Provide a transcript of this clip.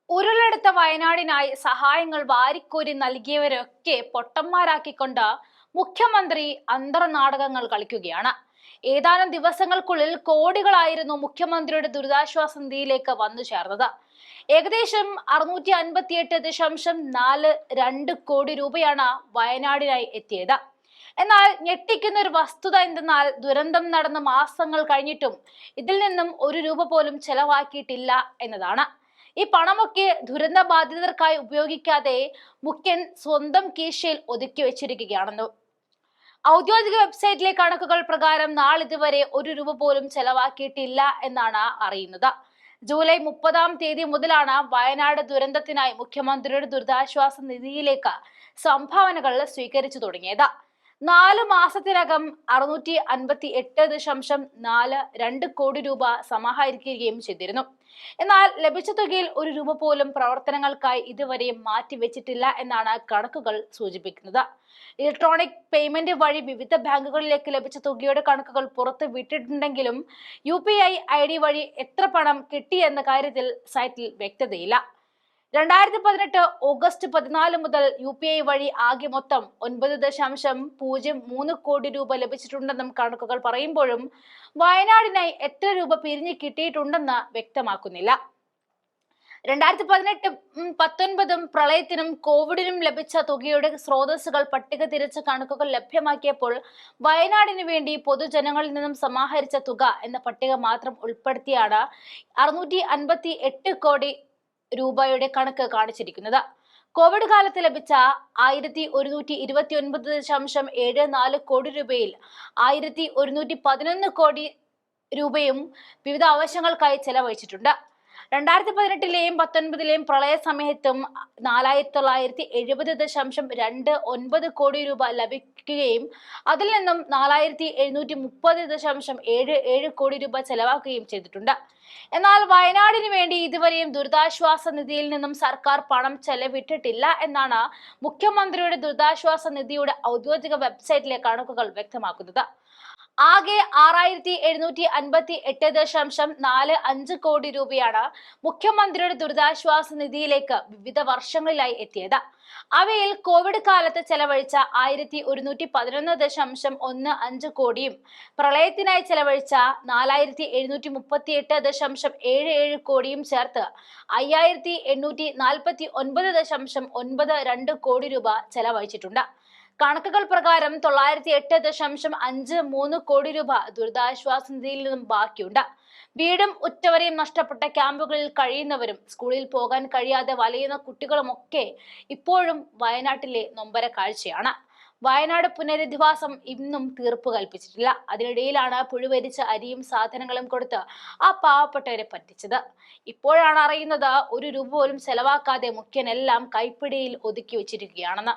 ഉരുളെടുത്ത വയനാടിനായി സഹായങ്ങൾ വാരിക്കോരി നൽകിയവരൊക്കെ പൊട്ടന്മാരാക്കിക്കൊണ്ട് മുഖ്യമന്ത്രി അന്തർനാടകങ്ങൾ കളിക്കുകയാണ്. ഏതാനും ദിവസങ്ങൾക്കുള്ളിൽ കോടികളായിരുന്നു മുഖ്യമന്ത്രിയുടെ ദുരിതാശ്വാസ നിധിയിലേക്ക് വന്നു ചേർന്നത്. ഏകദേശം 658.42 കോടി രൂപയാണ് വയനാടിനായി എത്തിയത്. എന്നാൽ ഞെട്ടിക്കുന്ന ഒരു വസ്തുത എന്തെന്നാൽ ദുരന്തം നടന്ന മാസങ്ങൾ കഴിഞ്ഞിട്ടും ഇതിൽ നിന്നും ഒരു രൂപ പോലും ചെലവാക്കിയിട്ടില്ല എന്നതാണ്. ഈ പണമൊക്കെ ദുരന്ത ബാധിതർക്കായി ഉപയോഗിക്കാതെ മുഖ്യൻ സ്വന്തം കീശയിൽ ഒതുക്കി വെച്ചിരിക്കുകയാണെന്നു ഔദ്യോഗിക വെബ്സൈറ്റിലെ കണക്കുകൾ പ്രകാരം നാളിതുവരെ ഒരു രൂപ പോലും ചെലവാക്കിയിട്ടില്ല എന്നാണ് അറിയുന്നത്. ജൂലൈ 30 മുതലാണ് വയനാട് ദുരന്തത്തിനായി മുഖ്യമന്ത്രിയുടെ ദുരിതാശ്വാസ നിധിയിലേക്ക് സംഭാവനകൾ സ്വീകരിച്ചു തുടങ്ങിയത്. 4 മാസത്തിനകം 658.42 കോടി രൂപ സമാഹരിക്കുകയും ചെയ്തിരുന്നു. എന്നാൽ ലഭിച്ച തുകയിൽ ഒരു രൂപ പോലും പ്രവർത്തനങ്ങൾക്കായി ഇതുവരെ മാറ്റിവെച്ചിട്ടില്ല എന്നാണ് കണക്കുകൾ സൂചിപ്പിക്കുന്നത്. ഇലക്ട്രോണിക് പേയ്മെന്റ് വഴി വിവിധ ബാങ്കുകളിലേക്ക് ലഭിച്ച തുകയുടെ കണക്കുകൾ പുറത്ത് വിട്ടിട്ടുണ്ടെങ്കിലും UPI ID വഴി എത്ര പണം കിട്ടിയെന്ന കാര്യത്തിൽ സൈറ്റിൽ വ്യക്തതയില്ല. 2018 ഓഗസ്റ്റ് 14 മുതൽ UPI വഴി ആകെ മൊത്തം 9.03 കോടി രൂപ ലഭിച്ചിട്ടുണ്ടെന്നും കണക്കുകൾ പറയുമ്പോഴും വയനാടിനായി എത്ര രൂപ പിരിഞ്ഞു കിട്ടിയിട്ടുണ്ടെന്ന് വ്യക്തമാക്കുന്നില്ല. 2018-19 പ്രളയത്തിനും കോവിഡിനും ലഭിച്ച തുകയുടെ സ്രോതസ്സുകൾ പട്ടിക തിരിച്ച കണക്കുകൾ ലഭ്യമാക്കിയപ്പോൾ വയനാടിന് വേണ്ടി പൊതുജനങ്ങളിൽ നിന്നും സമാഹരിച്ച തുക എന്ന പട്ടിക മാത്രം ഉൾപ്പെടുത്തിയാണ് 658 കോടി രൂപയുടെ കണക്ക് കാണിച്ചിരിക്കുന്നത്. കോവിഡ് കാലത്ത് ലഭിച്ച 1129.74 കോടി രൂപയിൽ 1111 കോടി രൂപയും വിവിധ ആവശ്യങ്ങൾക്കായി ചെലവഴിച്ചിട്ടുണ്ട്. 2018-ലെയും 19-ലെയും പ്രളയ സമയത്തും 4970.29 കോടി രൂപ ലഭിക്കുകയും അതിൽ നിന്നും 4730.77 കോടി രൂപ ചെലവാക്കുകയും ചെയ്തിട്ടുണ്ട്. എന്നാൽ വയനാടിന് വേണ്ടി ഇതുവരെയും ദുരിതാശ്വാസ നിധിയിൽ നിന്നും സർക്കാർ പണം ചെലവിട്ടിട്ടില്ല എന്നാണ് മുഖ്യമന്ത്രിയുടെ ദുരിതാശ്വാസ നിധിയുടെ ഔദ്യോഗിക വെബ്സൈറ്റിലെ കണക്കുകൾ വ്യക്തമാക്കുന്നത്. ആകെ 6758.45 കോടി രൂപയാണ് മുഖ്യമന്ത്രിയുടെ ദുരിതാശ്വാസ നിധിയിലേക്ക് വിവിധ വർഷങ്ങളിലായി എത്തിയത്. അവയിൽ കോവിഡ് കാലത്ത് ചെലവഴിച്ച 1111.15 കോടിയും പ്രളയത്തിനായി ചെലവഴിച്ച 4738.77 കോടിയും ചേർത്ത് 5849.92 കോടി രൂപ ചെലവഴിച്ചിട്ടുണ്ട്. കണക്കുകൾ പ്രകാരം 908.53 കോടി രൂപ ദുരിതാശ്വാസ നിധിയിൽ നിന്നും ബാക്കിയുണ്ട്. വീടും ഉറ്റവരെയും നഷ്ടപ്പെട്ട ക്യാമ്പുകളിൽ കഴിയുന്നവരും സ്കൂളിൽ പോകാൻ കഴിയാതെ വലയുന്ന കുട്ടികളുമൊക്കെ ഇപ്പോഴും വയനാട്ടിലെ നൊമ്പര കാഴ്ചയാണ്. വയനാട് പുനരധിവാസം ഇന്നും തീർപ്പ് കൽപ്പിച്ചിട്ടില്ല. അതിനിടയിലാണ് പുഴുവരിച്ച അരിയും സാധനങ്ങളും കൊടുത്ത് ആ പാവപ്പെട്ടവരെ പറ്റിച്ചത്. ഇപ്പോഴാണ് അറിയുന്നത് ഒരു രൂപ പോലും ചെലവാക്കാതെ മുഖ്യനെല്ലാം കൈപ്പിടിയിൽ ഒതുക്കി വെച്ചിരിക്കുകയാണെന്ന്.